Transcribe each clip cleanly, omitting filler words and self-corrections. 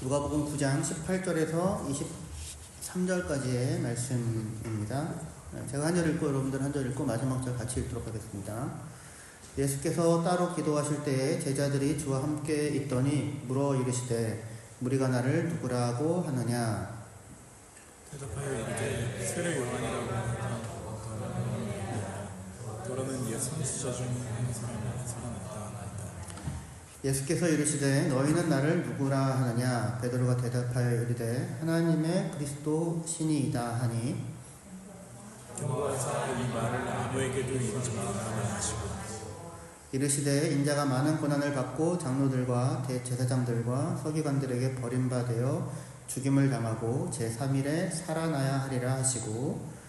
누가복음 9장 18절에서 23절까지의 말씀입니다. 제가 한 절 읽고 여러분들 한 절 읽고 마지막 절 같이 읽도록 하겠습니다. 예수께서 따로 기도하실 때에 제자들이 주와 함께 있더니 물어 이르시되 무리가 나를 누구라고 하느냐. 대답하여 이르되 세례 요한이라고 하나 더러는 옛 선지자 중 한 사람이 살아났다 하나이다. 예수께서 이르시되 너희는 나를 누구라 하느냐. 베드로가 대답하여 이르되 하나님의 그리스도 신이이다 하니 경고하사 이 말을 아무에게도 이르지 말라 하시고 이르시되 인자가 많은 고난을 받고 장로들과 대제사장들과 서기관들에게 버림받아 죽임을 당하고 제3일에 살아나야 하리라 하시고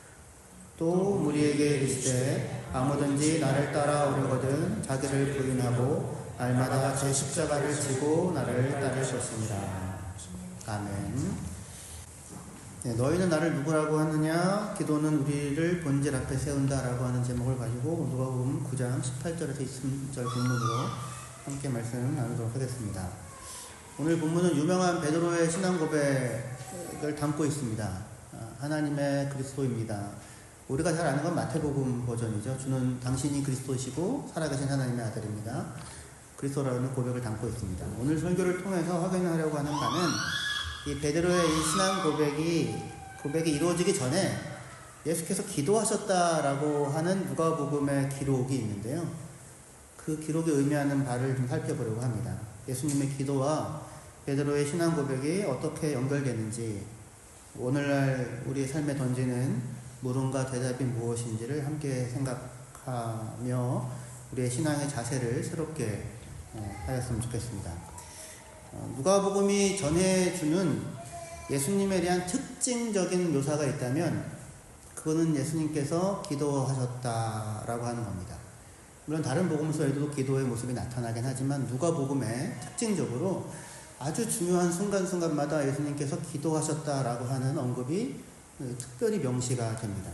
또 무리에게 이르시되 아무든지 나를 따라오려거든 자기를 부인하고 날마다 제 십자가를 지고 나를 따를 것입니다. 아멘. 네, 너희는 나를 누구라고 하느냐. 기도는 우리를 본질 앞에 세운다라고 하는 제목을 가지고 누가복음 9장 18절에서 20절 본문으로 함께 말씀을 나누도록 하겠습니다. 오늘 본문은 유명한 베드로의 신앙 고백을 담고 있습니다. 하나님의 그리스도입니다. 우리가 잘 아는 건 마태복음 버전이죠. 주는 당신이 그리스도시고 살아계신 하나님의 아들입니다. 그리스도라는 고백을 담고 있습니다. 오늘 설교를 통해서 확인하려고 하는 바는 이 베드로의 이 신앙 고백이 이루어지기 전에 예수께서 기도하셨다라고 하는 누가복음의 기록이 있는데요. 그 기록이 의미하는 바를 좀 살펴보려고 합니다. 예수님의 기도와 베드로의 신앙 고백이 어떻게 연결되는지, 오늘날 우리의 삶에 던지는 물음과 대답이 무엇인지를 함께 생각하며 우리의 신앙의 자세를 새롭게 하였으면 좋겠습니다. 누가복음이 전해주는 예수님에 대한 특징적인 묘사가 있다면 그거는 예수님께서 기도하셨다라고 하는 겁니다. 물론 다른 복음서에도 기도의 모습이 나타나긴 하지만 누가복음에 특징적으로 아주 중요한 순간순간마다 예수님께서 기도하셨다라고 하는 언급이 특별히 명시가 됩니다.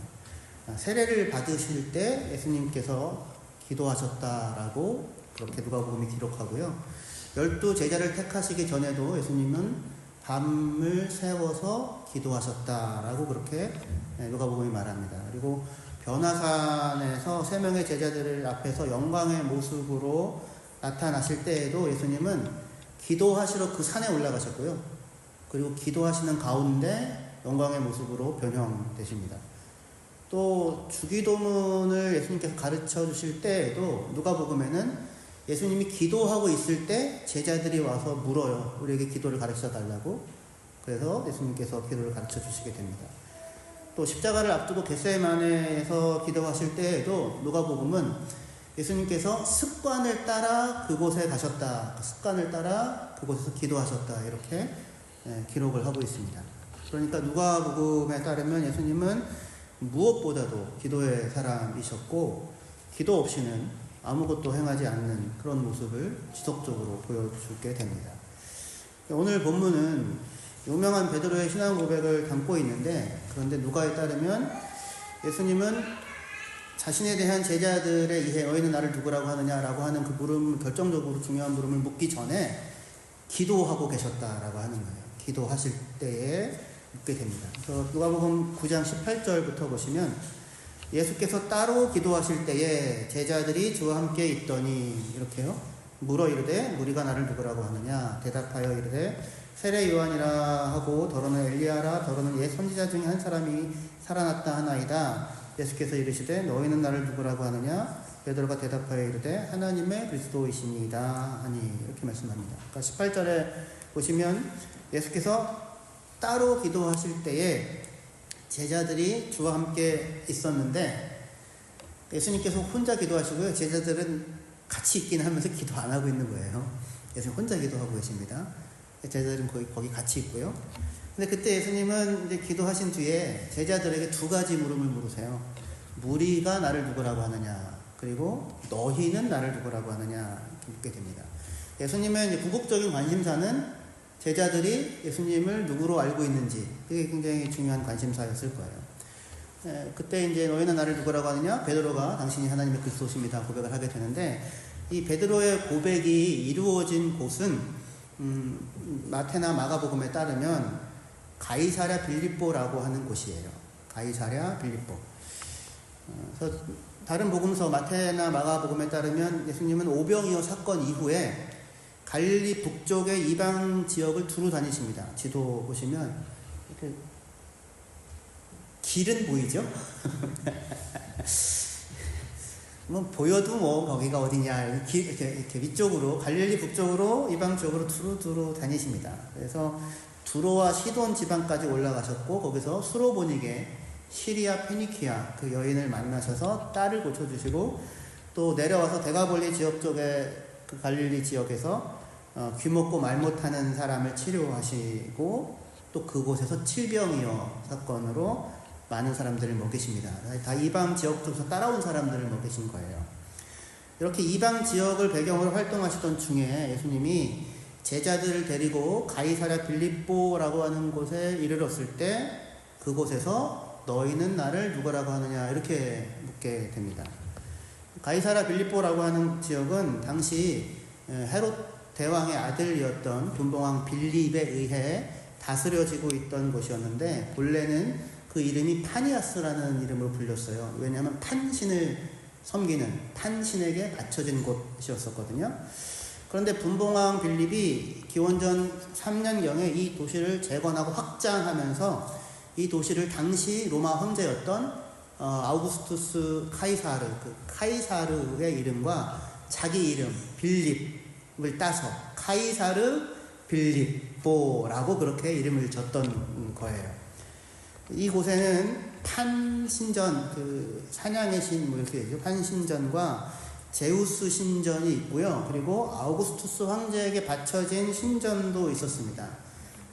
세례를 받으실 때 예수님께서 기도하셨다라고 그렇게 누가복음이 기록하고요. 12 제자를 택하시기 전에도 예수님은 밤을 새워서 기도하셨다라고 그렇게 누가복음이 말합니다. 그리고 변화산에서 3명의 제자들 앞에서 영광의 모습으로 나타나실 때에도 예수님은 기도하시러 그 산에 올라가셨고요. 그리고 기도하시는 가운데 영광의 모습으로 변형되십니다. 또 주기도문을 예수님께서 가르쳐 주실 때에도 누가복음에는 예수님이 기도하고 있을 때 제자들이 와서 물어요. 우리에게 기도를 가르쳐 달라고. 그래서 예수님께서 기도를 가르쳐 주시게 됩니다. 또 십자가를 앞두고 겟세마네에서 기도하실 때에도 누가복음은 예수님께서 습관을 따라 그곳에 가셨다. 습관을 따라 그곳에서 기도하셨다. 이렇게 기록을 하고 있습니다. 그러니까 누가복음에 따르면 예수님은 무엇보다도 기도의 사람이셨고 기도 없이는 아무것도 행하지 않는 그런 모습을 지속적으로 보여주게 됩니다. 오늘 본문은 유명한 베드로의 신앙 고백을 담고 있는데, 그런데 누가에 따르면 예수님은 자신에 대한 제자들의 이해, 너희는 나를 누구라고 하느냐라고 하는 그 물음, 결정적으로 중요한 물음을 묻기 전에 기도하고 계셨다라고 하는 거예요. 기도하실 때에 묻게 됩니다. 그래서 누가복음 9장 18절부터 보시면 예수께서 따로 기도하실 때에 제자들이 주와 함께 있더니 이렇게요. 물어 이르되 무리가 나를 누구라고 하느냐. 대답하여 이르되 세례 요한이라 하고 더러는 엘리야라 더러는 옛 선지자 중에 한 사람이 살아났다 하나이다. 예수께서 이르시되 너희는 나를 누구라고 하느냐. 베드로가 대답하여 이르되 하나님의 그리스도이시니이다 하니 이렇게 말씀합니다. 그러니까 18절에 보시면 예수께서 따로 기도하실 때에 제자들이 주와 함께 있었는데 예수님께서 혼자 기도하시고요. 제자들은 같이 있긴 하면서 기도 안 하고 있는 거예요. 예수님 혼자 기도하고 계십니다. 제자들은 거기 같이 있고요. 근데 그때 예수님은 이제 기도하신 뒤에 제자들에게 2가지 물음을 물으세요. 무리가 나를 누구라고 하느냐, 그리고 너희는 나를 누구라고 하느냐 이렇게 묻게 됩니다. 예수님의 이제 궁극적인 관심사는 제자들이 예수님을 누구로 알고 있는지, 그게 굉장히 중요한 관심사였을 거예요. 그때 이제 너희는 나를 누구라고 하느냐? 베드로가 당신이 하나님의 그리스도십니다 고백을 하게 되는데, 이 베드로의 고백이 이루어진 곳은 마태나 마가복음에 따르면 가이사랴 빌립보라고 하는 곳이에요. 가이사랴 빌립보. 그래서 다른 복음서 마태나 마가복음에 따르면 예수님은 오병이어 사건 이후에 갈릴리 북쪽의 이방 지역을 두루 다니십니다. 지도 보시면 이렇게 길은 보이죠? 뭐 보여도 뭐 거기가 어디냐 이렇게 위쪽으로 갈릴리 북쪽으로 이방 쪽으로 두루 다니십니다. 그래서 두로와 시돈 지방까지 올라가셨고 거기서 수로보니게 시리아 페니키아 그 여인을 만나셔서 딸을 고쳐주시고 또 내려와서 데가볼리 지역 쪽에 그 갈릴리 지역에서 귀 먹고 말 못하는 사람을 치료하시고 또 그곳에서 칠병이어 사건으로 많은 사람들을 먹이십니다. 다 이방 지역 쪽에서 따라온 사람들을 먹이신 거예요. 이렇게 이방 지역을 배경으로 활동하시던 중에 예수님이 제자들을 데리고 가이사랴 빌립보라고 하는 곳에 이르렀을 때 그곳에서 너희는 나를 누구라고 하느냐 이렇게 묻게 됩니다. 가이사랴 빌립보라고 하는 지역은 당시 헤롯 대왕의 아들이었던 분봉왕 빌립에 의해 다스려지고 있던 곳이었는데 본래는 그 이름이 파니아스라는 이름으로 불렸어요. 왜냐하면 판신을 섬기는 판신에게 바쳐진 곳이었었거든요. 그런데 분봉왕 빌립이 기원전 3년경에 이 도시를 재건하고 확장하면서 이 도시를 당시 로마 황제였던 아우구스투스 카이사르, 그 카이사르의 이름과 자기 이름 빌립을 따서 카이사르 빌립보라고 그렇게 이름을 졌던 거예요. 이곳에는 판신전, 그 사냥의 신, 뭐 이렇게 되죠. 판신전과 제우스 신전이 있고요. 그리고 아우구스투스 황제에게 바쳐진 신전도 있었습니다.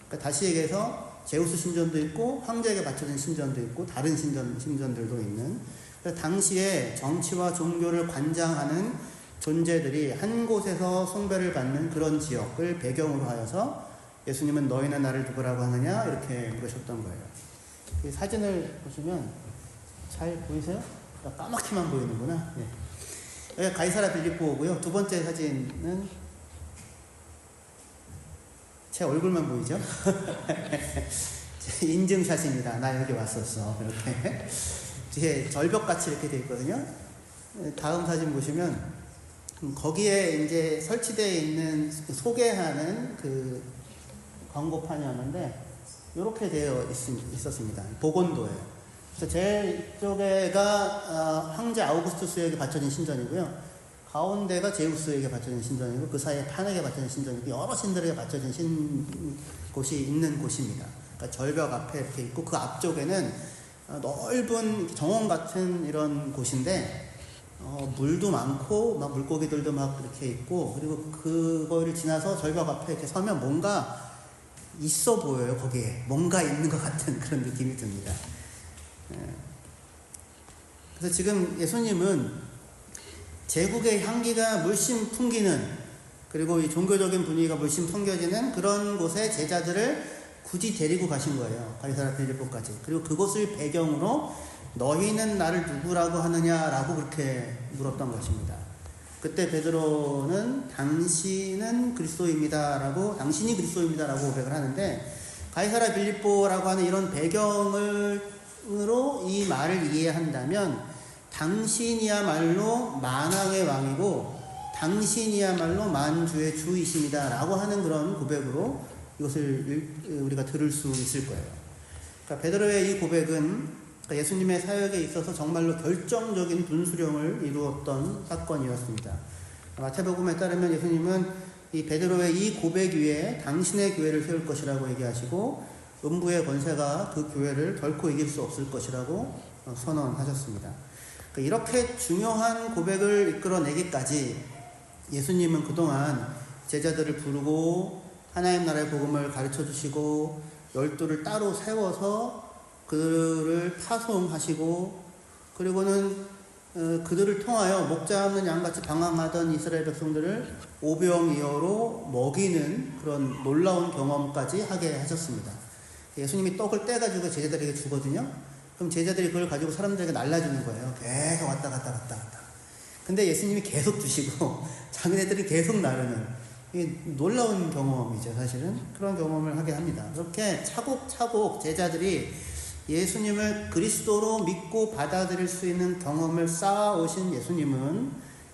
그러니까 다시 얘기해서 제우스 신전도 있고 황제에게 바쳐진 신전도 있고 다른 신전들도 있는, 그래서 당시에 정치와 종교를 관장하는 존재들이 한 곳에서 숭배를 받는 그런 지역을 배경으로 하여서 예수님은 너희는 나를 누구라고 하느냐 이렇게 물으셨던 거예요. 이 사진을 보시면 잘 보이세요? 까맣게만 보이는구나. 네. 여기가 가이사랴 빌립보고요. 두 번째 사진은 제 얼굴만 보이죠? 인증샷입니다. 나 여기 왔었어. 이렇게 뒤에 절벽같이 이렇게 돼 있거든요. 다음 사진 보시면 거기에 이제 설치되어 있는 소개하는 그 광고판이었는데 이렇게 되어 있었습니다. 복원도예요. 그래서 제일 이쪽에가 황제 아우구스투스에게 바쳐진 신전이고요. 가운데가 제우스에게 바쳐진 신전이고 그 사이에 판에게 바쳐진 신전이고 여러 신들에게 바쳐진 곳이 있는 곳입니다. 그러니까 절벽 앞에 이렇게 있고 그 앞쪽에는 넓은 정원 같은 이런 곳인데 물도 많고 막 물고기들도 막 이렇게 있고 그리고 그거를 지나서 절벽 앞에 이렇게 서면 뭔가 있어 보여요. 거기에 뭔가 있는 것 같은 그런 느낌이 듭니다. 그래서 지금 예수님은 제국의 향기가 물씬 풍기는, 그리고 이 종교적인 분위기가 물씬 풍겨지는 그런 곳에 제자들을 굳이 데리고 가신 거예요. 가이사랴 빌립보까지. 그리고 그곳을 배경으로 너희는 나를 누구라고 하느냐라고 그렇게 물었던 것입니다. 그때 베드로는 당신이 그리스도입니다라고 고백을 하는데, 가이사랴 빌립보라고 하는 이런 배경으로 이 말을 이해한다면 당신이야말로 만왕의 왕이고 당신이야말로 만주의 주이십니다 라고 하는 그런 고백으로 이것을 우리가 들을 수 있을 거예요. 그러니까 베드로의 이 고백은 예수님의 사역에 있어서 정말로 결정적인 분수령을 이루었던 사건이었습니다. 마태복음에 따르면 예수님은 이 베드로의 이 고백 위에 당신의 교회를 세울 것이라고 얘기하시고 음부의 권세가 그 교회를 결코 이길 수 없을 것이라고 선언하셨습니다. 이렇게 중요한 고백을 이끌어내기까지 예수님은 그동안 제자들을 부르고 하나님 나라의 복음을 가르쳐 주시고 12를 따로 세워서 그들을 파송하시고 그리고는 그들을 통하여 목자 없는 양같이 방황하던 이스라엘 백성들을 오병이어로 먹이는 그런 놀라운 경험까지 하게 하셨습니다. 예수님이 떡을 떼가지고 제자들에게 주거든요. 그럼 제자들이 그걸 가지고 사람들에게 날라주는 거예요. 계속 왔다 갔다. 근데 예수님이 계속 주시고 자기네들이 계속 나르는, 이게 놀라운 경험이죠, 사실은. 그런 경험을 하게 합니다. 그렇게 차곡차곡 제자들이 예수님을 그리스도로 믿고 받아들일 수 있는 경험을 쌓아오신 예수님은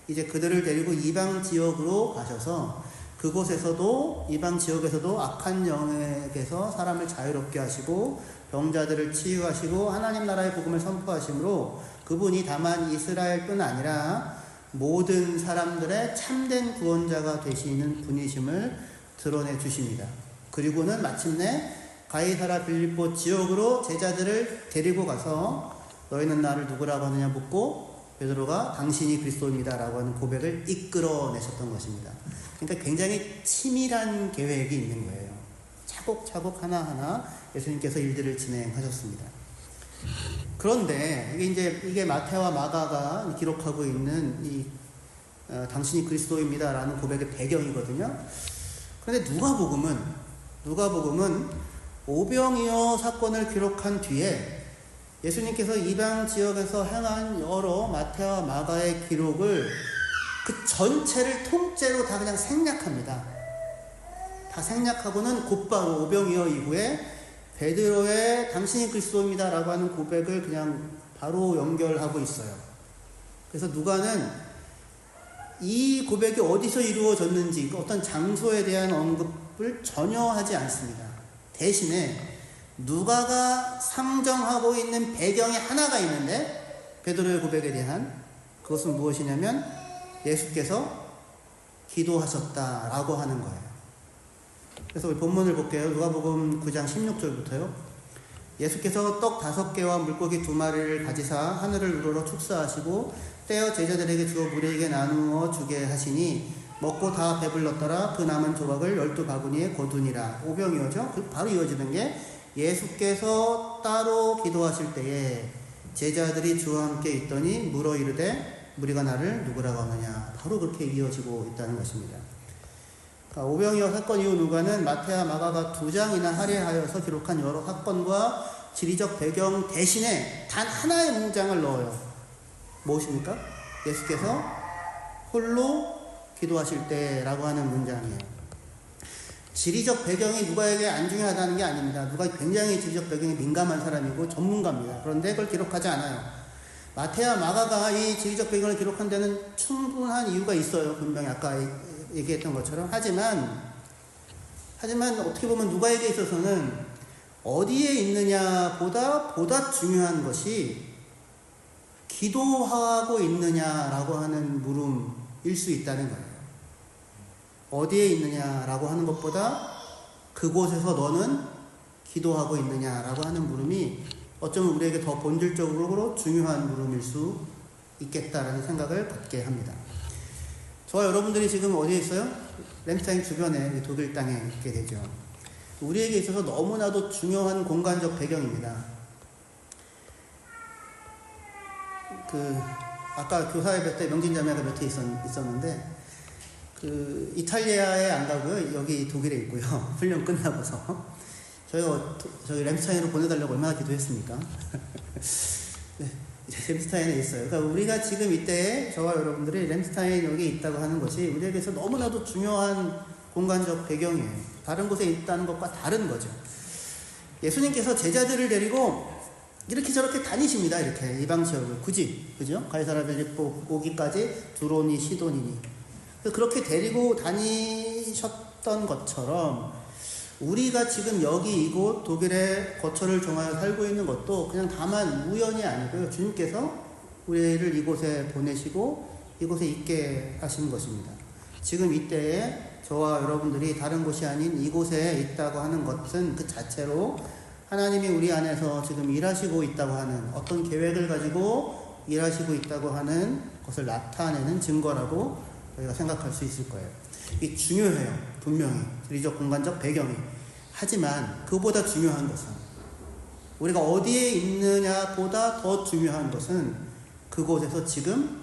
이제 그들을 데리고 이방 지역으로 가셔서 그곳에서도, 이방 지역에서도 악한 영에게서 사람을 자유롭게 하시고 병자들을 치유하시고 하나님 나라의 복음을 선포하심으로 그분이 다만 이스라엘뿐 아니라 모든 사람들의 참된 구원자가 되시는 분이심을 드러내 주십니다. 그리고는 마침내 가이사랴 빌립보 지역으로 제자들을 데리고 가서 너희는 나를 누구라고 하느냐 묻고 베드로가 당신이 그리스도입니다 라고 하는 고백을 이끌어내셨던 것입니다. 그러니까 굉장히 치밀한 계획이 있는 거예요. 차곡차곡 하나하나 예수님께서 일들을 진행하셨습니다. 그런데 이게 마태와 마가가 기록하고 있는 당신이 그리스도입니다 라는 고백의 배경이거든요. 그런데 누가복음은 오병이어 사건을 기록한 뒤에 예수님께서 이방 지역에서 행한 여러 마태와 마가의 기록을 그 전체를 통째로 다 그냥 생략합니다. 다 생략하고는 곧바로 오병이어 이후에 베드로의 당신이 그리스도입니다 라고 하는 고백을 그냥 바로 연결하고 있어요. 그래서 누가는 이 고백이 어디서 이루어졌는지 어떤 장소에 대한 언급을 전혀 하지 않습니다. 대신에 누가가 상정하고 있는 배경이 하나가 있는데 베드로의 고백에 대한 그것은 무엇이냐면 예수께서 기도하셨다라고 하는 거예요. 그래서 우리 본문을 볼게요. 누가복음 9장 16절부터요. 예수께서 떡 5개와 물고기 2마리를 가지사 하늘을 우러러 축사하시고 떼어 제자들에게 주어 무리에게 나누어 주게 하시니 먹고 다 배불렀더라. 그 남은 조각을 12바구니에 거두니라. 오병이어죠. 바로 이어지는 게 예수께서 따로 기도하실 때에 제자들이 주와 함께 있더니 물어 이르되 무리가 나를 누구라고 하느냐. 바로 그렇게 이어지고 있다는 것입니다. 그러니까 오병이어 사건 이후 누가는 마태와 마가가 2장이나 할애하여서 기록한 여러 사건과 지리적 배경 대신에 단 하나의 문장을 넣어요. 무엇입니까? 예수께서 홀로 기도하실 때라고 하는 문장이에요. 지리적 배경이 누가에게 안 중요하다는 게 아닙니다. 누가 굉장히 지리적 배경에 민감한 사람이고 전문가입니다. 그런데 그걸 기록하지 않아요. 마태와 마가가 이 지리적 배경을 기록한 데는 충분한 이유가 있어요. 분명히 아까 얘기했던 것처럼. 하지만 어떻게 보면 누가에게 있어서는 어디에 있느냐보다 중요한 것이 기도하고 있느냐라고 하는 물음일 수 있다는 거예요. 어디에 있느냐라고 하는 것보다 그곳에서 너는 기도하고 있느냐라고 하는 물음이 어쩌면 우리에게 더 본질적으로 중요한 물음일 수 있겠다라는 생각을 갖게 합니다. 저와 여러분들이 지금 어디에 있어요? 램스타인 주변에 독일 땅에 있게 되죠. 우리에게 있어서 너무나도 중요한 공간적 배경입니다. 아까 교사회 몇 때 명진자매가 몇 회 있었는데 이탈리아에 안 가고요. 여기 독일에 있고요. 훈련 끝나고서 저희가 저기 램스타인으로 보내달라고 얼마나 기도했습니까? 네, 램스타인에 있어요. 그러니까 우리가 지금 이때 저와 여러분들이 램스타인 여기 있다고 하는 것이 우리에게서 너무나도 중요한 공간적 배경이에요. 다른 곳에 있다는 것과 다른 거죠. 예수님께서 제자들을 데리고 이렇게 저렇게 다니십니다. 이렇게 이방 지역을 굳이, 그죠? 가이사랴 빌립보 오기까지 두로니 시도니니 그렇게 데리고 다니셨던 것처럼 우리가 지금 여기 이곳 독일에 거처를 정하여 살고 있는 것도 그냥 다만 우연이 아니고요. 주님께서 우리를 이곳에 보내시고 이곳에 있게 하신 것입니다. 지금 이때에 저와 여러분들이 다른 곳이 아닌 이곳에 있다고 하는 것은 그 자체로 하나님이 우리 안에서 지금 일하시고 있다고 하는 어떤 계획을 가지고 일하시고 있다고 하는 것을 나타내는 증거라고 저희가 생각할 수 있을 거예요. 이게 중요해요. 분명히 지리적 공간적 배경이. 하지만 그보다 중요한 것은 우리가 어디에 있느냐보다 더 중요한 것은 그곳에서 지금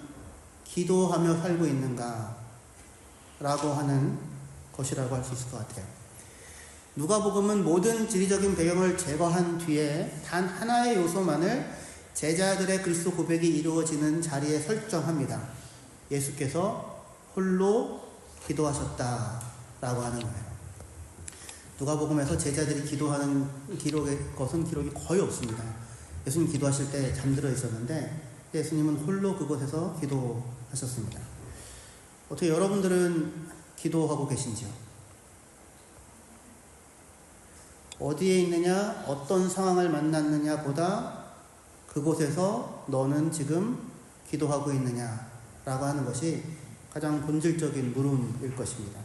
기도하며 살고 있는가 라고 하는 것이라고 할 수 있을 것 같아요. 누가복음은 모든 지리적인 배경을 제거한 뒤에 단 하나의 요소만을 제자들의 그리스도 고백이 이루어지는 자리에 설정합니다. 예수께서 홀로 기도하셨다 라고 하는 거예요. 누가복음에서 제자들이 기도하는 기록이 거의 없습니다. 예수님 기도하실 때 잠들어 있었는데 예수님은 홀로 그곳에서 기도하셨습니다. 어떻게 여러분들은 기도하고 계신지요? 어디에 있느냐, 어떤 상황을 만났느냐 보다 그곳에서 너는 지금 기도하고 있느냐 라고 하는 것이 가장 본질적인 물음일 것입니다.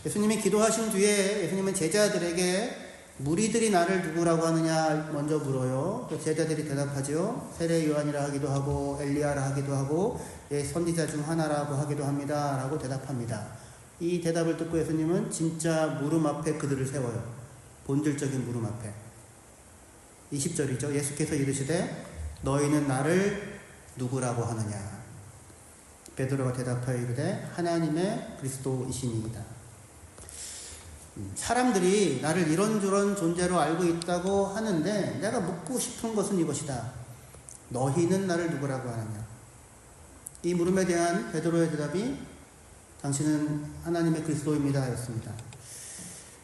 예수님이 기도하신 뒤에 예수님은 제자들에게 무리들이 나를 누구라고 하느냐 먼저 물어요. 제자들이 대답하죠. 세례 요한이라 하기도 하고 엘리야라 하기도 하고 선지자 중 하나라고 하기도 합니다 라고 대답합니다. 이 대답을 듣고 예수님은 진짜 물음 앞에 그들을 세워요. 본질적인 물음 앞에. 20절이죠. 예수께서 이르시되 너희는 나를 누구라고 하느냐. 베드로가 대답하여 이르되 하나님의 그리스도이시니이다. 사람들이 나를 이런저런 존재로 알고 있다고 하는데 내가 묻고 싶은 것은 이것이다. 너희는 나를 누구라고 하느냐. 이 물음에 대한 베드로의 대답이 당신은 하나님의 그리스도입니다 였습니다.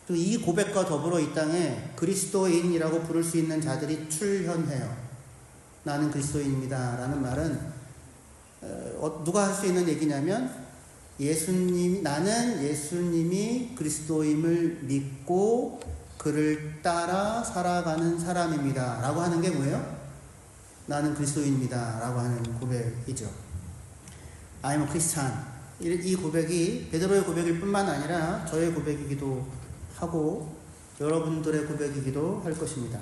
그리고 이 고백과 더불어 이 땅에 그리스도인이라고 부를 수 있는 자들이 출현해요. 나는 그리스도인입니다 라는 말은 누가 할 수 있는 얘기냐면 나는 예수님이 그리스도임을 믿고 그를 따라 살아가는 사람입니다 라고 하는 게 뭐예요? 나는 그리스도인입니다 라고 하는 고백이죠. I'm a Christian. 이 고백이 베드로의 고백일 뿐만 아니라 저의 고백이기도 하고 여러분들의 고백이기도 할 것입니다.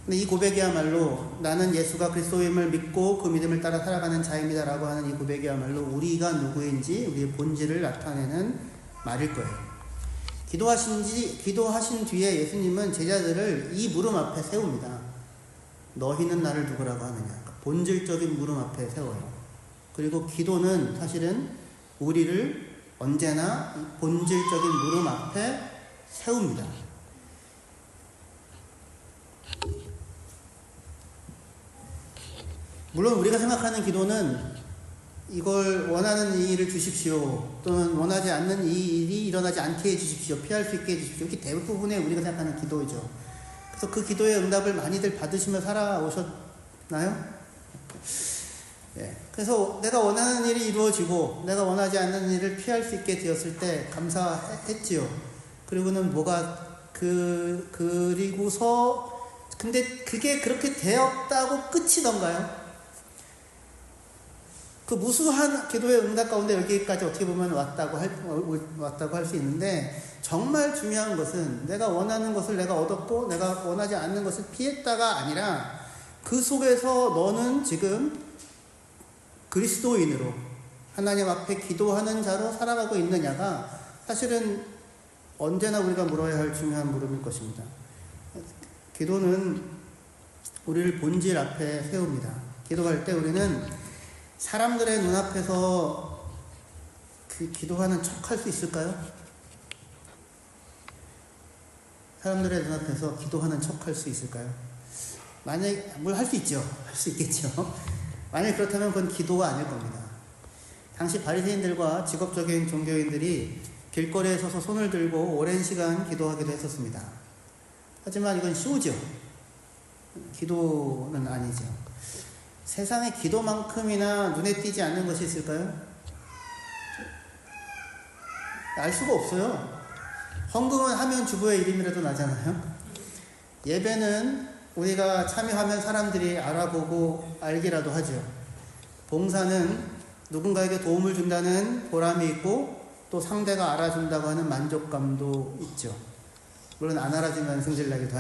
근데 이 고백이야말로 나는 예수가 그리스도임을 믿고 그 믿음을 따라 살아가는 자입니다 라고 하는 이 고백이야말로 우리가 누구인지 우리의 본질을 나타내는 말일 거예요. 기도하신 뒤에 예수님은 제자들을 이 물음 앞에 세웁니다. 너희는 나를 누구라고 하느냐. 본질적인 물음 앞에 세워요. 그리고 기도는 사실은 우리를 언제나 본질적인 물음 앞에 세웁니다. 물론 우리가 생각하는 기도는 이걸 원하는 이 일을 주십시오 또는 원하지 않는 이 일이 일어나지 않게 해주십시오, 피할 수 있게 해주십시오. 이게 대부분의 우리가 생각하는 기도이죠. 그래서 그 기도의 응답을 많이들 받으시며 살아오셨나요? 예. 그래서 내가 원하는 일이 이루어지고 내가 원하지 않는 일을 피할 수 있게 되었을 때 감사했지요. 그리고는 그리고서 근데 그게 그렇게 되었다고 끝이던가요? 그 무수한 기도의 응답 가운데 여기까지 어떻게 보면 왔다고 할 수 있는데 정말 중요한 것은 내가 원하는 것을 내가 얻었고 내가 원하지 않는 것을 피했다가 아니라 그 속에서 너는 지금 그리스도인으로 하나님 앞에 기도하는 자로 살아가고 있느냐가 사실은 언제나 우리가 물어야 할 중요한 물음일 것입니다. 기도는 우리를 본질 앞에 세웁니다. 기도할 때 우리는 사람들의 눈앞에서 기도하는 척 할 수 있을까요? 사람들의 눈앞에서 기도하는 척 할 수 있을까요? 뭘 할 수 있죠. 할 수 있겠죠. 만약 그렇다면 그건 기도가 아닐 겁니다. 당시 바리새인들과 직업적인 종교인들이 길거리에 서서 손을 들고 오랜 시간 기도하기도 했었습니다. 하지만 이건 쇼죠. 기도는 아니죠. 세상에 기도만큼이나 눈에 띄지 않는 것이 있을까요? 알 수가 없어요. 헌금은 하면 주부의 이름이라도 나잖아요. 예배는 우리가 참여하면 사람들이 알아보고 알기라도 하죠. 봉사는 누군가에게 도움을 준다는 보람이 있고 또 상대가 알아준다고 하는 만족감도 있죠. 물론 안 알아주면 승질나기도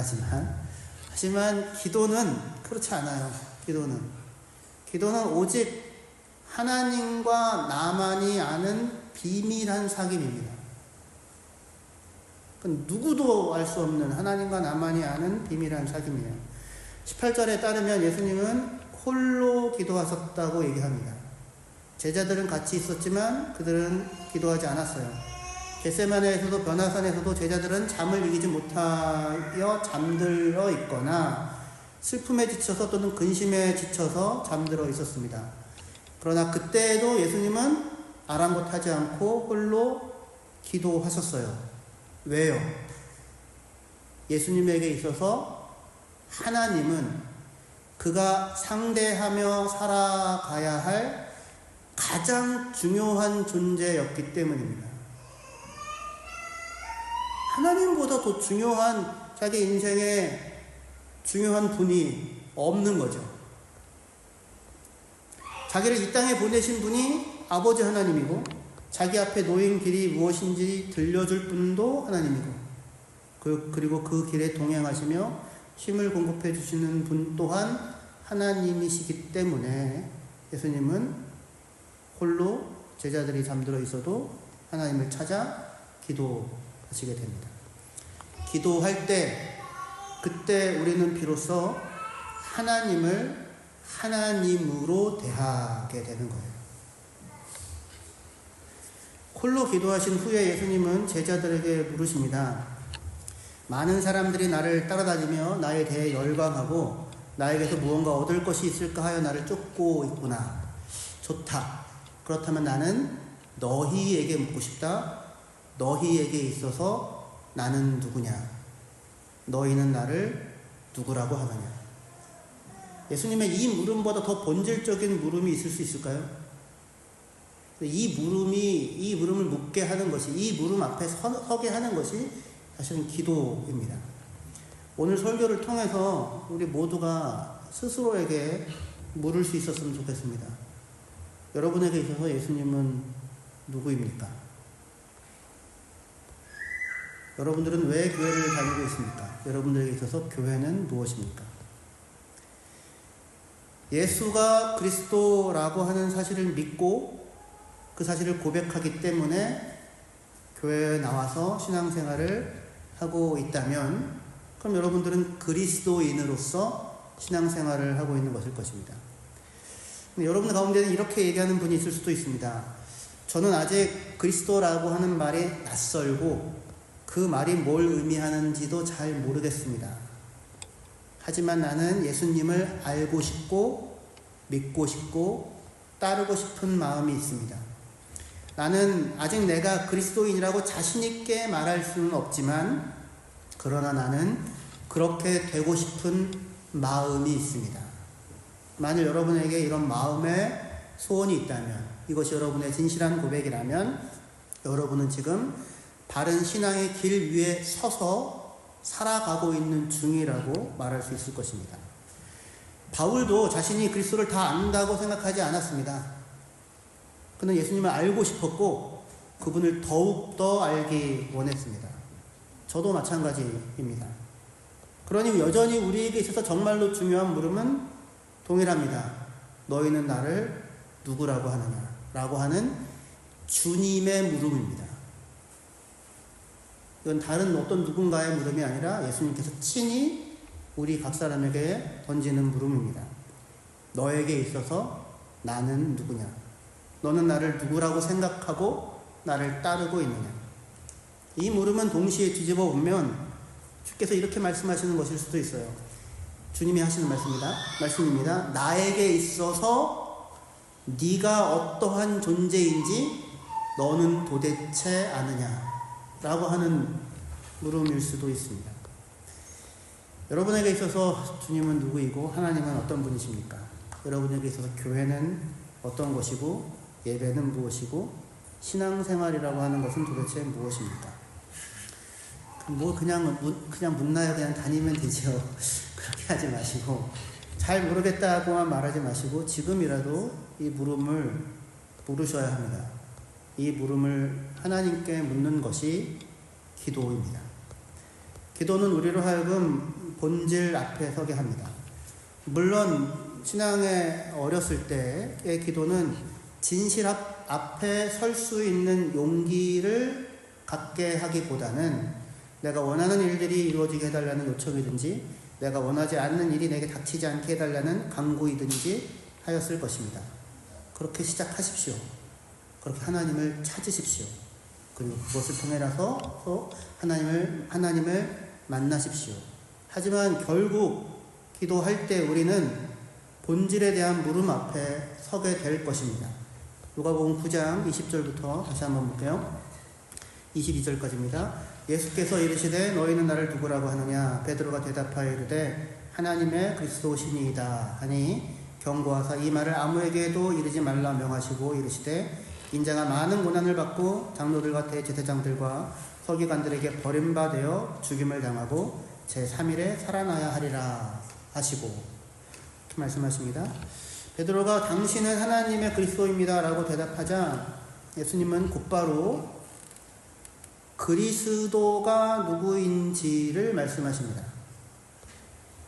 하지만 기도는 그렇지 않아요. 기도는 오직 하나님과 나만이 아는 비밀한 사귐입니다. 그건 누구도 알 수 없는 하나님과 나만이 아는 비밀한 사귐이에요. 18절에 따르면 예수님은 홀로 기도하셨다고 얘기합니다. 제자들은 같이 있었지만 그들은 기도하지 않았어요. 겟세마네에서도 변화산에서도 제자들은 잠을 이기지 못하여 잠들어 있거나 슬픔에 지쳐서 또는 근심에 지쳐서 잠들어 있었습니다. 그러나 그때에도 예수님은 아랑곳하지 않고 홀로 기도하셨어요. 왜요? 예수님에게 있어서 하나님은 그가 상대하며 살아가야 할 가장 중요한 존재였기 때문입니다. 하나님보다 더 중요한 자기 인생에 중요한 분이 없는 거죠. 자기를 이 땅에 보내신 분이 아버지 하나님이고 자기 앞에 놓인 길이 무엇인지 들려줄 분도 하나님이고 그리고 그 길에 동행하시며 힘을 공급해 주시는 분 또한 하나님이시기 때문에 예수님은 홀로 제자들이 잠들어 있어도 하나님을 찾아 기도하시게 됩니다. 기도할 때 그때 우리는 비로소 하나님을 하나님으로 대하게 되는 거예요. 홀로 기도하신 후에 예수님은 제자들에게 물으십니다. 많은 사람들이 나를 따라다니며 나에 대해 열광하고 나에게서 무언가 얻을 것이 있을까 하여 나를 쫓고 있구나. 좋다. 그렇다면 나는 너희에게 묻고 싶다. 너희에게 있어서 나는 누구냐? 너희는 나를 누구라고 하느냐? 예수님의 이 물음보다 더 본질적인 물음이 있을 수 있을까요? 이 물음을 묻게 하는 것이, 이 물음 앞에 서게 하는 것이 사실은 기도입니다. 오늘 설교를 통해서 우리 모두가 스스로에게 물을 수 있었으면 좋겠습니다. 여러분에게 있어서 예수님은 누구입니까? 여러분들은 왜 교회를 다니고 있습니까? 여러분들에게 있어서 교회는 무엇입니까? 예수가 그리스도라고 하는 사실을 믿고 그 사실을 고백하기 때문에 교회에 나와서 신앙생활을 하고 있다면 그럼 여러분들은 그리스도인으로서 신앙생활을 하고 있는 것일 것입니다. 여러분 가운데는 이렇게 얘기하는 분이 있을 수도 있습니다. 저는 아직 그리스도라고 하는 말이 낯설고 그 말이 뭘 의미하는지도 잘 모르겠습니다. 하지만 나는 예수님을 알고 싶고 믿고 싶고 따르고 싶은 마음이 있습니다. 나는 아직 내가 그리스도인이라고 자신있게 말할 수는 없지만 그러나 나는 그렇게 되고 싶은 마음이 있습니다. 만일 여러분에게 이런 마음의 소원이 있다면 이것이 여러분의 진실한 고백이라면 여러분은 지금 바른 신앙의 길 위에 서서 살아가고 있는 중이라고 말할 수 있을 것입니다. 바울도 자신이 그리스도를 다 안다고 생각하지 않았습니다. 그는 예수님을 알고 싶었고 그분을 더욱더 알기 원했습니다. 저도 마찬가지입니다. 그러니 여전히 우리에게 있어서 정말로 중요한 물음은 동일합니다. 너희는 나를 누구라고 하느냐? 라고 하는 주님의 물음입니다. 이건 다른 어떤 누군가의 물음이 아니라 예수님께서 친히 우리 각 사람에게 던지는 물음입니다. 너에게 있어서 나는 누구냐? 너는 나를 누구라고 생각하고 나를 따르고 있느냐? 이 물음은 동시에 뒤집어 보면 주께서 이렇게 말씀하시는 것일 수도 있어요. 주님이 하시는 말씀입니다. 나에게 있어서 네가 어떠한 존재인지 너는 도대체 아느냐? 라고 하는 물음일 수도 있습니다. 여러분에게 있어서 주님은 누구이고 하나님은 어떤 분이십니까? 여러분에게 있어서 교회는 어떤 것이고 예배는 무엇이고 신앙생활이라고 하는 것은 도대체 무엇입니까? 그냥 묻나요? 그냥 다니면 되죠. 그렇게 하지 마시고 잘 모르겠다고만 말하지 마시고 지금이라도 이 물음을 물으셔야 합니다. 이 물음을 하나님께 묻는 것이 기도입니다. 기도는 우리로 하여금 본질 앞에 서게 합니다. 물론 신앙에 어렸을 때의 기도는 진실 앞에 설 수 있는 용기를 갖게 하기보다는 내가 원하는 일들이 이루어지게 해달라는 요청이든지 내가 원하지 않는 일이 내게 닥치지 않게 해달라는 강구이든지 하였을 것입니다. 그렇게 시작하십시오. 그렇게 하나님을 찾으십시오. 그리고 그것을 통해서 하나님을 만나십시오. 하지만 결국 기도할 때 우리는 본질에 대한 물음 앞에 서게 될 것입니다. 누가복음 9장 20절부터 다시 한번 볼게요. 22절까지입니다. 예수께서 이르시되 너희는 나를 누구라고 하느냐? 베드로가 대답하여 이르되 하나님의 그리스도시니이다 하니 경고하사 이 말을 아무에게도 이르지 말라 명하시고 이르시되 인자가 많은 고난을 받고 장로들과 대제사장들과 서기관들에게 버림받아 죽임을 당하고 제3일에 살아나야 하리라 하시고 이렇게 말씀하십니다. 베드로가 당신은 하나님의 그리스도입니다 라고 대답하자 예수님은 곧바로 그리스도가 누구인지를 말씀하십니다.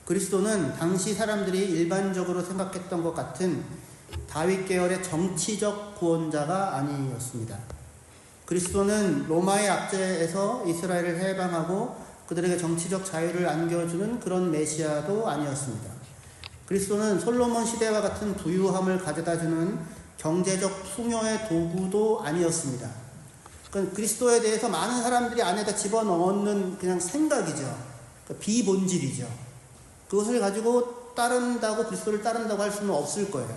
그리스도는 당시 사람들이 일반적으로 생각했던 것 같은 다윗 계열의 정치적 구원자가 아니었습니다. 그리스도는 로마의 압제에서 이스라엘을 해방하고 그들에게 정치적 자유를 안겨주는 그런 메시아도 아니었습니다. 그리스도는 솔로몬 시대와 같은 부유함을 가져다주는 경제적 풍요의 도구도 아니었습니다. 그리스도에 대해서 많은 사람들이 안에다 집어넣는 그냥 생각이죠. 비본질이죠. 그것을 가지고 그리스도를 따른다고 할 수는 없을 거예요.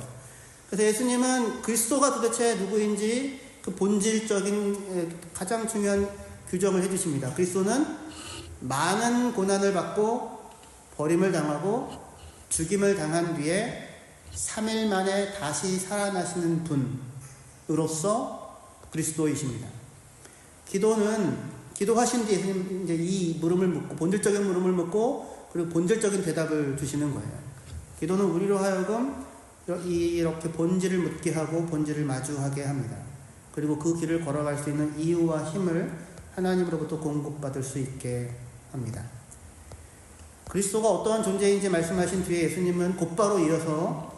그래서 예수님은 그리스도가 도대체 누구인지 그 본질적인 가장 중요한 규정을 해주십니다. 그리스도는 많은 고난을 받고 버림을 당하고 죽임을 당한 뒤에 3일 만에 다시 살아나시는 분으로서 그리스도이십니다. 기도하신 뒤에 예수님 이제 이 물음을 묻고 본질적인 물음을 묻고 그리고 본질적인 대답을 주시는 거예요. 기도는 우리로 하여금 이렇게 본질을 묻게 하고 본질을 마주하게 합니다. 그리고 그 길을 걸어갈 수 있는 이유와 힘을 하나님으로부터 공급받을 수 있게 합니다. 그리스도가 어떠한 존재인지 말씀하신 뒤에 예수님은 곧바로 이어서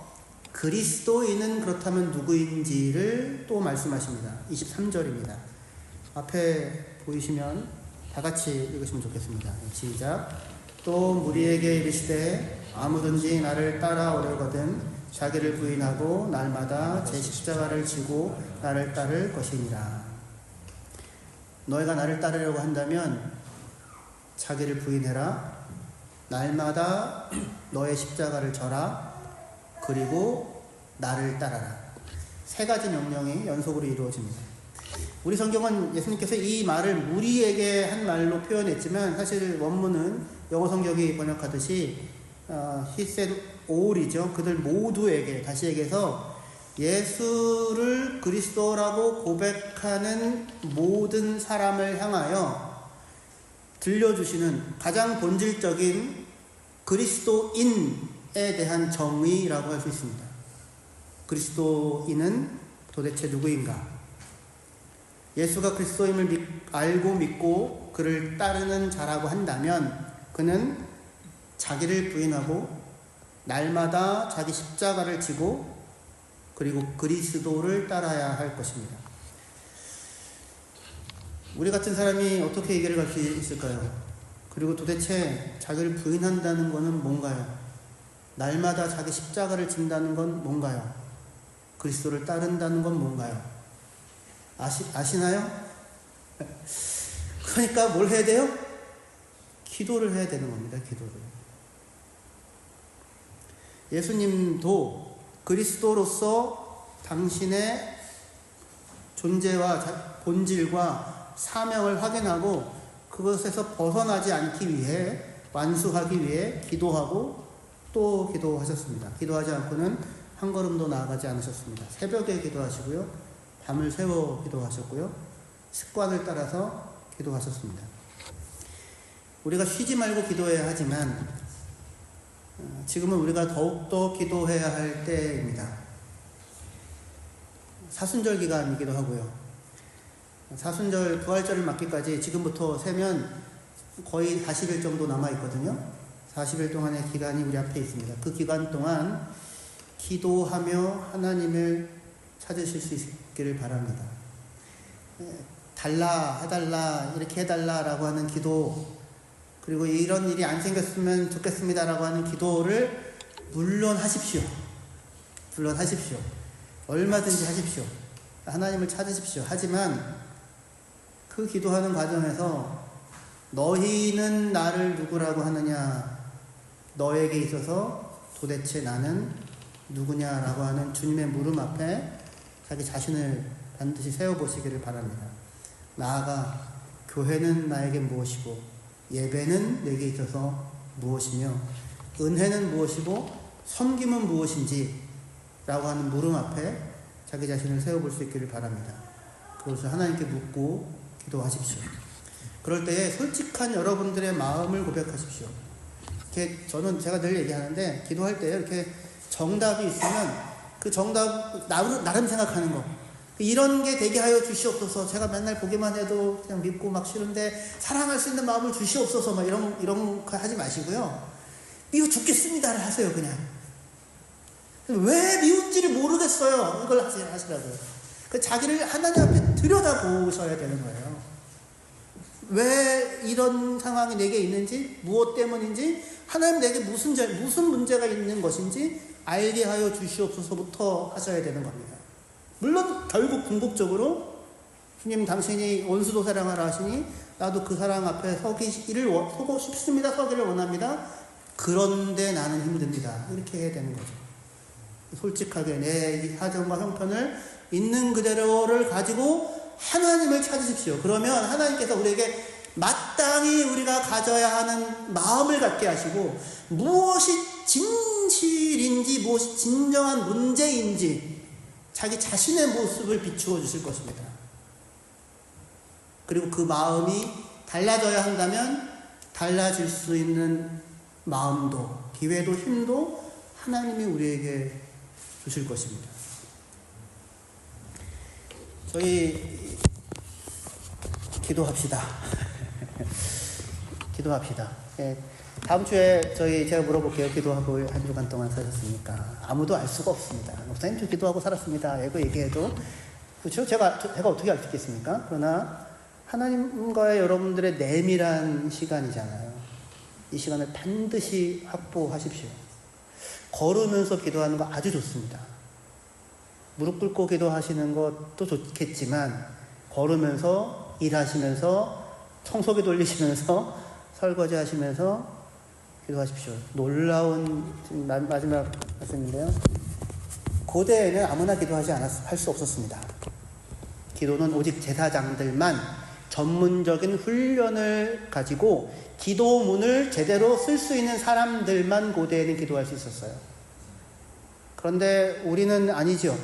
그리스도인은 그렇다면 누구인지를 또 말씀하십니다. 23절입니다. 앞에 보이시면 다 같이 읽으시면 좋겠습니다. 시작. 또 무리에게 이르시되 아무든지 나를 따라오려거든 자기를 부인하고 날마다 제 십자가를 지고 나를 따를 것이니라. 너희가 나를 따르려고 한다면 자기를 부인해라. 날마다 너의 십자가를 져라. 그리고 나를 따라라. 세 가지 명령이 연속으로 이루어집니다. 우리 성경은 예수님께서 이 말을 무리에게 한 말로 표현했지만 사실 원문은 영어 성경이 번역하듯이 he said all이죠. 그들 모두에게, 다시 얘기해서 예수를 그리스도라고 고백하는 모든 사람을 향하여 들려주시는 가장 본질적인 그리스도인에 대한 정의라고 할 수 있습니다. 그리스도인은 도대체 누구인가? 예수가 그리스도임을 알고 믿고 그를 따르는 자라고 한다면 그는 자기를 부인하고 날마다 자기 십자가를 지고 그리고 그리스도를 따라야 할 것입니다. 우리 같은 사람이 어떻게 이 길을 갈 수 있을까요? 그리고 도대체 자기를 부인한다는 것은 뭔가요? 날마다 자기 십자가를 진다는 건 뭔가요? 그리스도를 따른다는 건 뭔가요? 아시나요? 그러니까 뭘 해야 돼요? 기도를 해야 되는 겁니다. 기도를. 예수님도 그리스도로서 당신의 존재와 본질과 사명을 확인하고 그것에서 벗어나지 않기 위해, 완수하기 위해 기도하고 또 기도하셨습니다. 기도하지 않고는 한 걸음도 나아가지 않으셨습니다. 새벽에 기도하시고요. 밤을 새워 기도하셨고요. 습관을 따라서 기도하셨습니다. 우리가 쉬지 말고 기도해야 하지만 지금은 우리가 더욱더 기도해야 할 때입니다. 사순절 기간이기도 하고요. 사순절 부활절을 맞기까지 지금부터 세면 거의 40일 정도 남아있거든요. 40일 동안의 기간이 우리 앞에 있습니다. 그 기간 동안 기도하며 하나님을 찾으실 수 있기를 바랍니다. 해달라, 이렇게 해달라라고 하는 기도, 그리고 이런 일이 안 생겼으면 좋겠습니다라고 하는 기도를 물론 하십시오. 얼마든지 하십시오. 하나님을 찾으십시오. 하지만 그 기도하는 과정에서 너희는 나를 누구라고 하느냐, 너에게 있어서 도대체 나는 누구냐라고 하는 주님의 물음 앞에 자기 자신을 반드시 세워보시기를 바랍니다. 나아가 교회는 나에게 무엇이고 예배는 내게 있어서 무엇이며 은혜는 무엇이고 섬김은 무엇인지 라고 하는 물음 앞에 자기 자신을 세워볼 수 있기를 바랍니다. 그것을 하나님께 묻고 기도하십시오. 그럴 때에 솔직한 여러분들의 마음을 고백하십시오. 이렇게 제가 늘 얘기하는데 기도할 때 이렇게 정답이 있으면 그 정답 나름 생각하는 거, 이런 게 되게 하여 주시옵소서. 제가 맨날 보기만 해도 그냥 믿고 막 싫은데 사랑할 수 있는 마음을 주시옵소서. 막 이런 거 하지 마시고요. 미워 죽겠습니다를 하세요. 그냥 왜 미운지를 모르겠어요. 이걸 하시라고요. 자기를 하나님 앞에 들여다보셔야 되는 거예요. 왜 이런 상황이 내게 있는지, 무엇 때문인지, 하나님 내게 무슨 문제가 있는 것인지 알게 하여 주시옵소서부터 하셔야 되는 겁니다. 물론 결국 궁극적으로 주님 당신이 원수도 사랑하라 하시니 나도 그 사랑 앞에 서고 싶습니다. 서기를 원합니다. 그런데 나는 힘듭니다. 이렇게 해야 되는 거죠. 솔직하게 내 사정과 형편을 있는 그대로를 가지고 하나님을 찾으십시오. 그러면 하나님께서 우리에게 마땅히 우리가 가져야 하는 마음을 갖게 하시고 무엇이 진실인지 무엇이 진정한 문제인지 자기 자신의 모습을 비추어 주실 것입니다. 그리고 그 마음이 달라져야 한다면 달라질 수 있는 마음도 기회도 힘도 하나님이 우리에게 주실 것입니다. 저희 기도합시다. 기도합시다. 다음 주에 제가 물어볼게요. 기도하고 한 주간 동안 사셨습니까? 아무도 알 수가 없습니다. 목사님 저 기도하고 살았습니다. 이거 얘기해도 그렇죠? 제가 어떻게 알 수 있겠습니까? 그러나 하나님과의 여러분들의 내밀한 시간이잖아요. 이 시간을 반드시 확보하십시오. 걸으면서 기도하는 거 아주 좋습니다. 무릎 꿇고 기도하시는 것도 좋겠지만 걸으면서 일하시면서 청소기 돌리시면서 설거지 하시면서 기도하십시오. 놀라운 마지막 말씀인데요. 고대에는 아무나 기도하지 할 수 없었습니다. 기도는 오직 제사장들만 전문적인 훈련을 가지고 기도문을 제대로 쓸 수 있는 사람들만 고대에는 기도할 수 있었어요. 그런데 우리는 아니죠.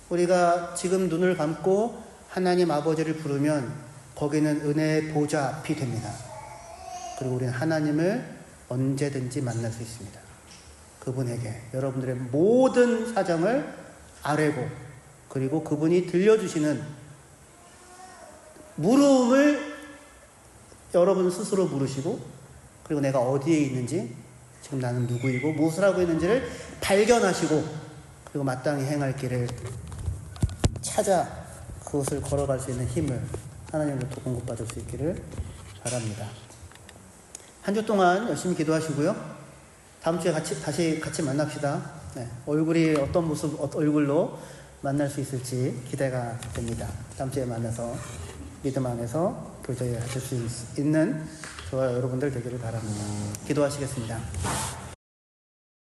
우리가 지금 눈을 감고 하나님 아버지를 부르면 거기는 은혜의 보좌 앞이 됩니다. 그리고 우리는 하나님을 언제든지 만날 수 있습니다. 그분에게 여러분들의 모든 사정을 아뢰고 그리고 그분이 들려주시는 물음을 여러분 스스로 물으시고 그리고 내가 어디에 있는지 지금 나는 누구이고 무엇을 하고 있는지를 발견하시고 그리고 마땅히 행할 길을 찾아 그것을 걸어갈 수 있는 힘을 하나님으로부터 공급받을 수 있기를 바랍니다. 한 주 동안 열심히 기도하시고요. 다음 주에 다시 같이 만납시다. 얼굴이 어떤 모습, 얼굴로 만날 수 있을지 기대가 됩니다. 다음 주에 만나서 믿음 안에서 교제하실 수 있는 저와 여러분들 되기를 바랍니다. 기도하시겠습니다.